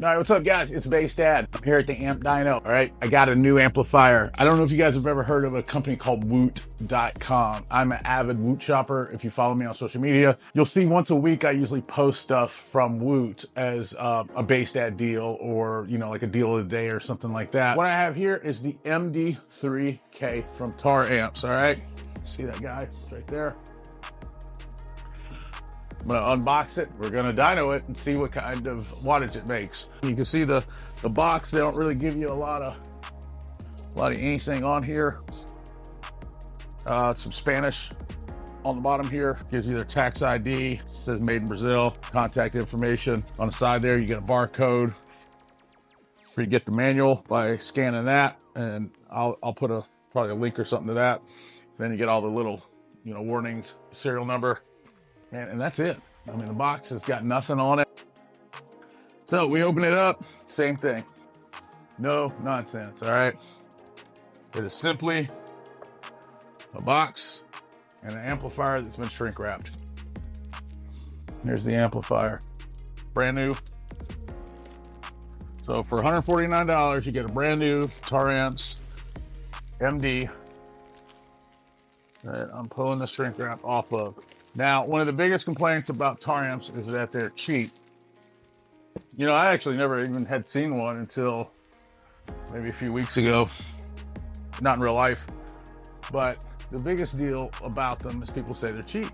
All right, what's up, guys? It's Bass Dad. I'm here at the Amp Dyno. All right, I got a new amplifier. I don't know if you guys have ever heard of a company called Woot.com. I'm an avid Woot shopper. If you follow me on social media, you'll see once a week I usually post stuff from Woot as a Bass Dad deal, or like a deal of the day or something like that. What I have here is the MD3K from Tar Amps. All right, see that guy? It's right there. I'm gonna unbox it. We're gonna dyno it and see what kind of wattage it makes. You can see the box. They don't really give you a lot of anything on here. Some Spanish on the bottom here. Gives you their tax ID. It says made in Brazil. Contact information. On the side there, you get a barcode. You get the manual by scanning that, and I'll put probably a link or something to that. Then you get all the little warnings, serial number. And that's it. I mean, the box has got nothing on it. So we open it up, same thing. No nonsense, all right? It is simply a box and an amplifier that's been shrink wrapped. Here's the amplifier, brand new. So for $149, you get a brand new Tar Amps MD that I'm pulling the shrink wrap off of. Now, one of the biggest complaints about Tar Amps is that they're cheap. I actually never even had seen one until maybe a few weeks ago. Not in real life. But the biggest deal about them is people say they're cheap.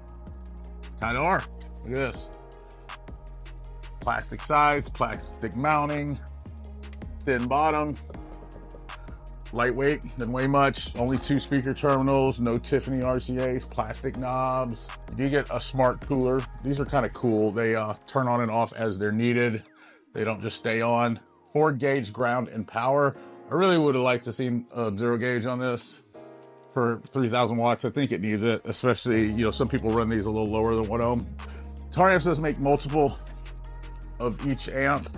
Kind of are. Look at this. Plastic sides, plastic mounting, thin bottom. Lightweight, didn't weigh much, only 2 speaker terminals, no Tiffany RCAs, plastic knobs. You do get a smart cooler. These are kind of cool. They turn on and off as they're needed. They don't just stay on. 4-gauge ground and power. I really would have liked to see a 0 gauge on this for 3,000 watts. I think it needs it, especially, some people run these a little lower than 1 ohm. Tar Amps does make multiple of each amp,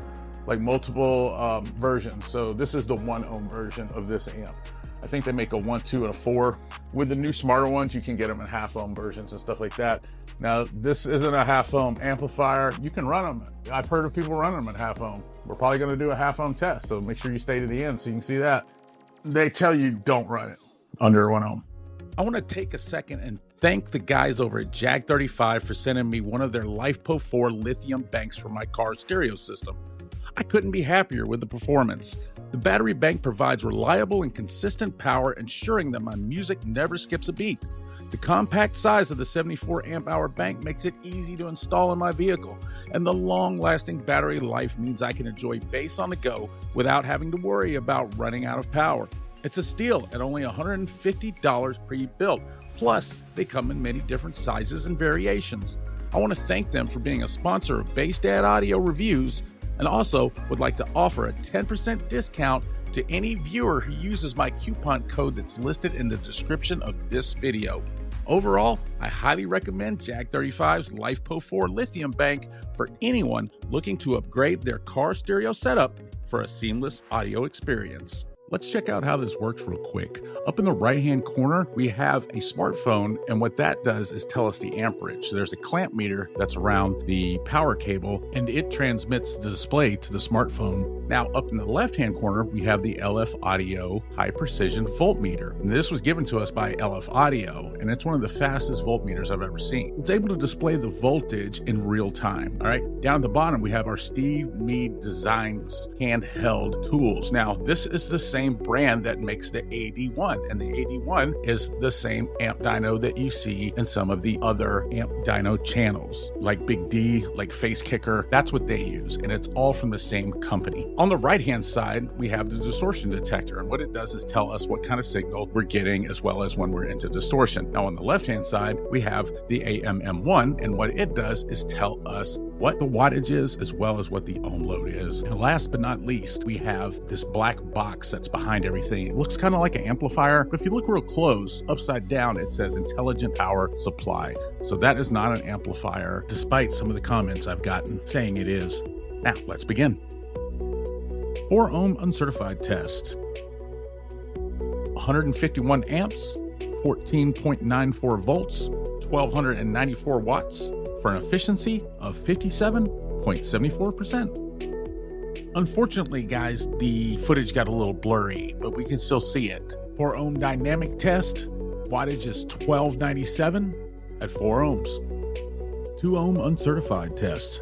like multiple versions. So this is the 1 ohm version of this amp. I think they make a 1, 2, and a 4. With the new smarter ones, you can get them in half ohm versions and stuff like that. Now, this isn't a half ohm amplifier. You can run them. I've heard of people running them at half ohm. We're probably gonna do a half ohm test, so make sure you stay to the end so you can see that. They tell you don't run it under 1 ohm. I want to take a second and thank the guys over at Jag35 for sending me one of their LiFePo 4 lithium banks for my car stereo system. I couldn't be happier with the performance. The battery bank provides reliable and consistent power, ensuring that my music never skips a beat. The compact size of the 74 amp hour bank makes it easy to install in my vehicle, and the long-lasting battery life means I can enjoy bass on the go without having to worry about running out of power. It's a steal at only $150 pre-built. Plus, they come in many different sizes and variations. I want to thank them for being a sponsor of Bass Dad Audio Reviews, and also would like to offer a 10% discount to any viewer who uses my coupon code that's listed in the description of this video. Overall, I highly recommend Jag35's LiFePo 4 lithium bank for anyone looking to upgrade their car stereo setup for a seamless audio experience. Let's check out how this works real quick. Up in the right-hand corner, we have a smartphone, and what that does is tell us the amperage. So there's a clamp meter that's around the power cable, and it transmits the display to the smartphone. Now, up in the left-hand corner, we have the LF Audio High Precision Voltmeter. And this was given to us by LF Audio, and it's one of the fastest voltmeters I've ever seen. It's able to display the voltage in real time. All right, down at the bottom, we have our Steve Mead Designs handheld tools. Now, this is the same brand that makes the AD1, and the AD1 is the same amp dyno that you see in some of the other amp dyno channels, like Big D, like Face Kicker. That's what they use, and it's all from the same company. On the right-hand side, we have the distortion detector, and what it does is tell us what kind of signal we're getting, as well as when we're into distortion. Now, on the left-hand side, we have the AMM1, and what it does is tell us what the wattage is, as well as what the ohm load is. And last but not least, we have this black box that's behind everything. It looks kind of like an amplifier, but if you look real close, upside down, it says intelligent power supply. So that is not an amplifier, despite some of the comments I've gotten saying it is. Now, let's begin. 4 ohm uncertified test. 151 amps, 14.94 volts, 1294 watts for an efficiency of 57.74%. Unfortunately, guys, the footage got a little blurry, but we can still see it. 4 ohm dynamic test, wattage is 1297 at 4 ohms. 2 ohm uncertified test.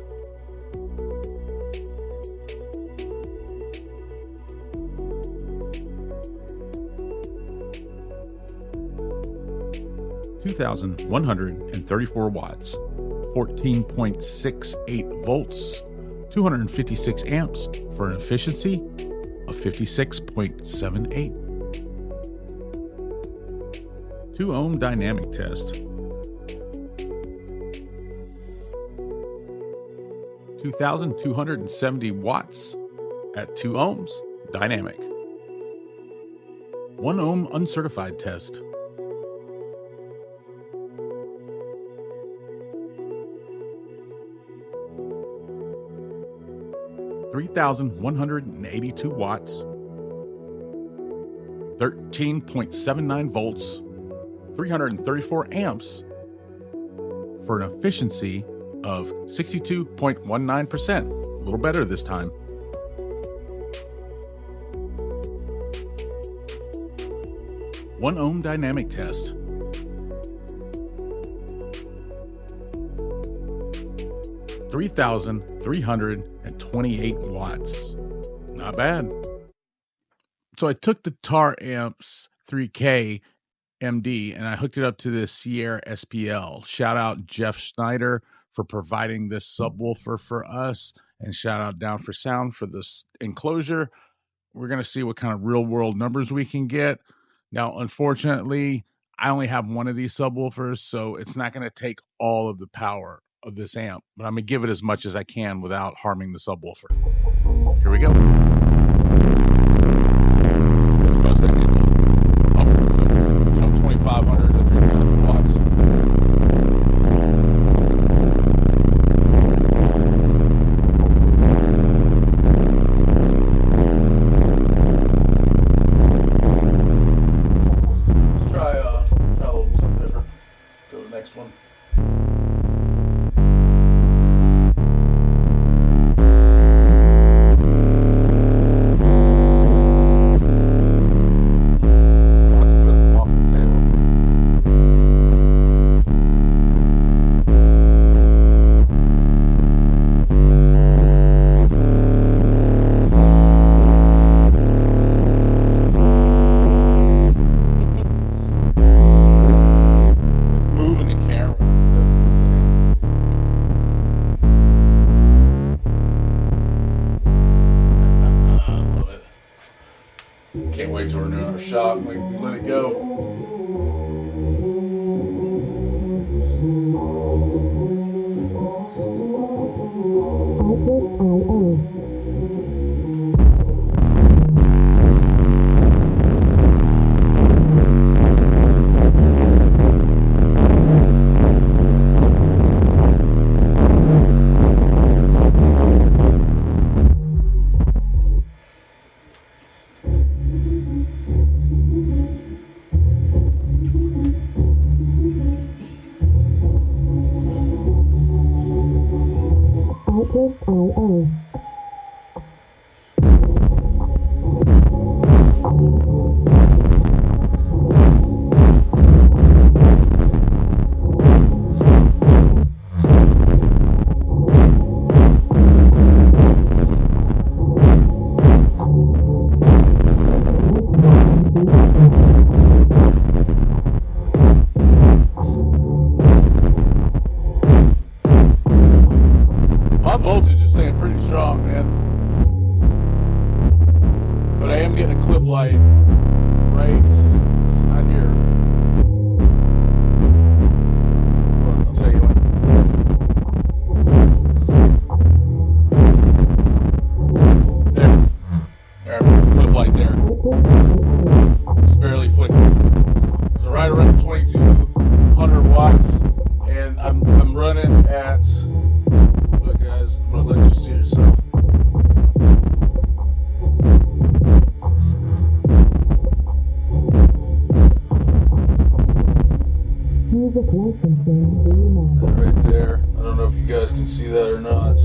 (2,134 watts), 14.68 volts, 256 amps for an efficiency of 56.78. 2 ohm dynamic test. 2,270 watts at 2 ohms dynamic. 1 ohm uncertified test. 3,182 watts, 13.79 volts, 334 amps for an efficiency of 62.19%. A little better this time. One ohm dynamic test. 3,328 watts. Not bad. So I took the Tar Amps MD3K and I hooked it up to this Sierra SPL. Shout out Jeff Schneider for providing this subwoofer for us, and shout out Down for Sound for this enclosure. We're going to see what kind of real world numbers we can get. Now, unfortunately, I only have one of these subwoofers, so it's not going to take all of the power of this amp, but I'm going to give it as much as I can without harming the subwoofer. Here we go. It's about to get up to, 2,500 to 3,000 watts. Let's try a little something different. Go to the next one. Can't wait till we're doing our shot and we can let it go. My voltage is staying pretty strong, man. But I am getting a clip light right. It's not here. I'll tell you when. There, clip light there. It's barely flickering. So right around 2,200 watts, and I'm running at. Guys, I'm gonna let you see yourself. That right there. I don't know if you guys can see that or not.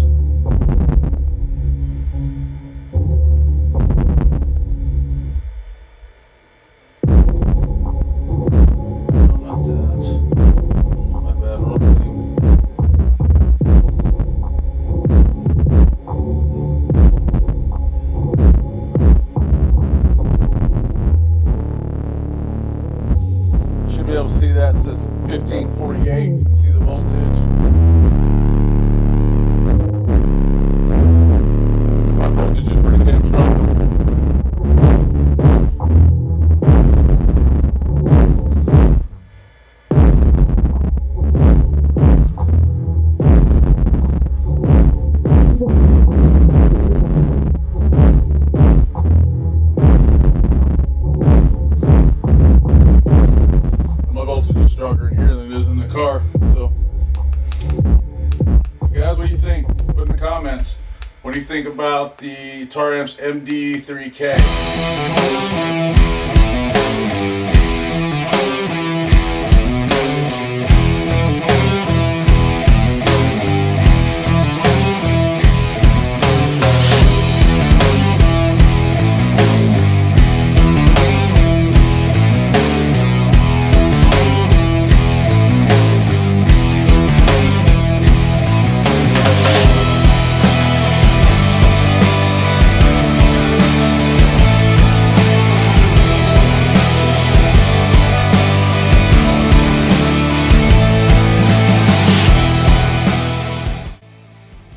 comments. What do you think about the Tar Amps MD3K?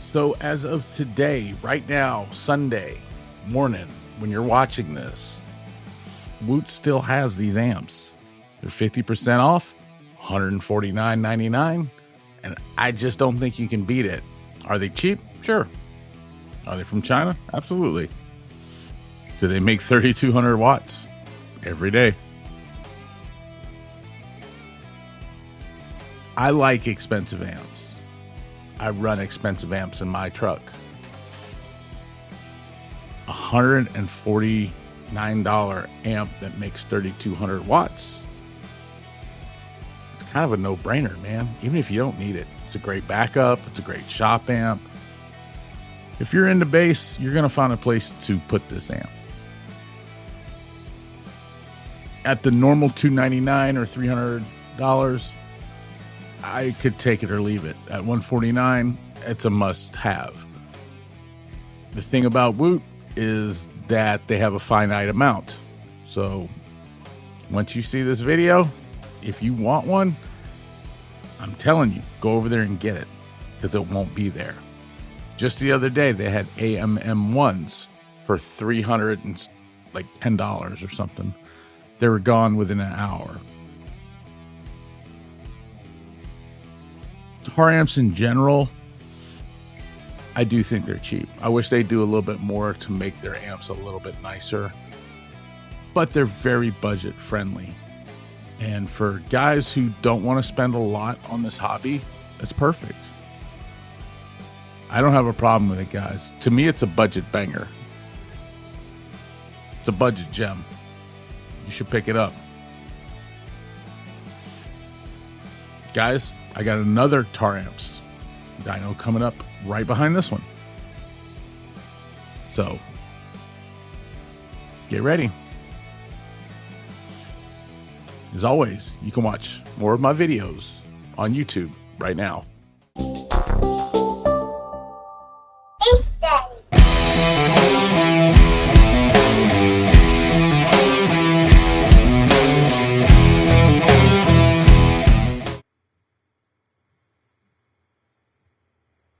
So as of today, right now, Sunday morning, when you're watching this, Woot still has these amps. They're 50% off, $149.99, and I just don't think you can beat it. Are they cheap? Sure. Are they from China? Absolutely. Do they make 3,200 watts every day? I like expensive amps. I run expensive amps in my truck. $149 amp that makes 3,200 watts. It's kind of a no-brainer, man. Even if you don't need it. It's a great backup. It's a great shop amp. If you're into bass, you're going to find a place to put this amp. At the normal $299 or $300, I could take it or leave it. At $149, it's a must-have. The thing about Woot is that they have a finite amount. So once you see this video, if you want one, I'm telling you, go over there and get it, because it won't be there. Just the other day, they had AMM1s for $310 or something. They were gone within an hour. Tar amps in general, I do think they're cheap. I wish they'd do a little bit more to make their amps a little bit nicer, but they're very budget friendly. And for guys who don't want to spend a lot on this hobby, it's perfect. I don't have a problem with it, guys. To me, it's a budget banger. It's a budget gem. You should pick it up. Guys, I got another Tar Amps dyno coming up right behind this one. So, get ready. As always, you can watch more of my videos on YouTube right now.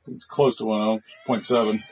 It's close to 1.7.